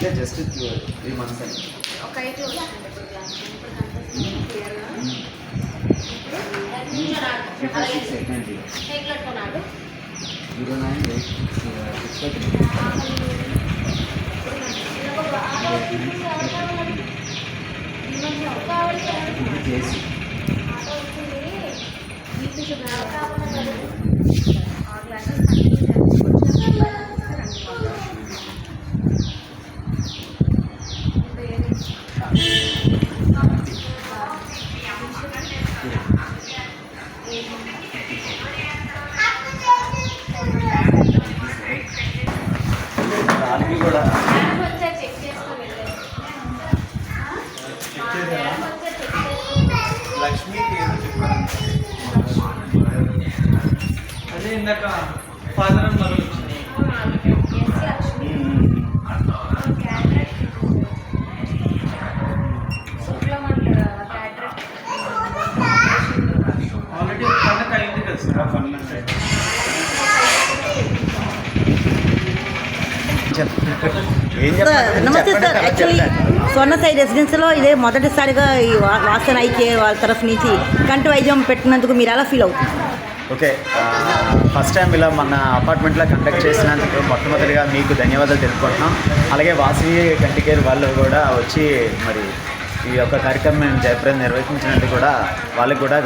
Just 3 months అండి. ఒక 8 వస్తుంది ఇప్పుడు కనిపిస్తుంది క్లియర్గా. ఎట్లట్టున్నాడు 09 చేసి దానికి కూడా లక్ష్మికి ఏదో చెప్పారు. అదే ఇందాక ఫాదర్ అండ్ మదర్ వచ్చినాయి. ఆల్రెడీ పండగ అయింది కదా సార్. పనులు అంటే నమస్తే సార్. యాక్చువల్లీ స్వర్ణ సాయి రెసిడెన్సీలో ఇదే మొదటిసారిగా ఈ వాసన ఐకే వాళ్ళ తరఫు నుంచి కంటి వైద్యం పెట్టినందుకు మీరు ఎలా ఫీల్ అవుతుంది? ఓకే, ఫస్ట్ టైం ఇలా మన అపార్ట్మెంట్లో కండక్ట్ చేసినందుకు మొట్టమొదటిగా మీకు ధన్యవాదాలు తెలుపుకుంటున్నాం. అలాగే వాసవి కంటి కేర్ వాళ్ళు కూడా వచ్చి మరి ఈ యొక్క కార్యక్రమం జయప్రదం నిర్వహించినందుకు కూడా వాళ్ళకి కూడా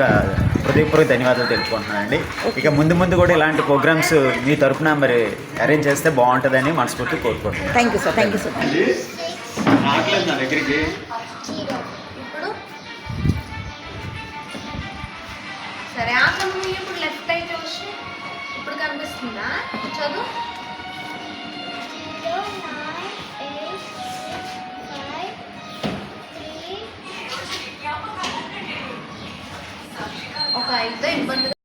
హృదయపూర్వక ధన్యవాదాలు తెలుపుకుంటున్నానండి. ఇక ముందు కూడా ఇలాంటి ప్రోగ్రామ్స్ మీ తరఫున మరి అరేంజ్ చేస్తే బాగుంటుందని మనస్ఫూర్తి కోరుకుంటున్నాను. Thank you sir. Thank you sir. రావట్లేదు నా దగ్గరికి. సరే ఆకలి ఇప్పుడు లెఫ్ట్ అయితే వచ్చి ఇప్పుడు కనిపిస్తుందా చదువు ఒక 5 ఇబ్బంది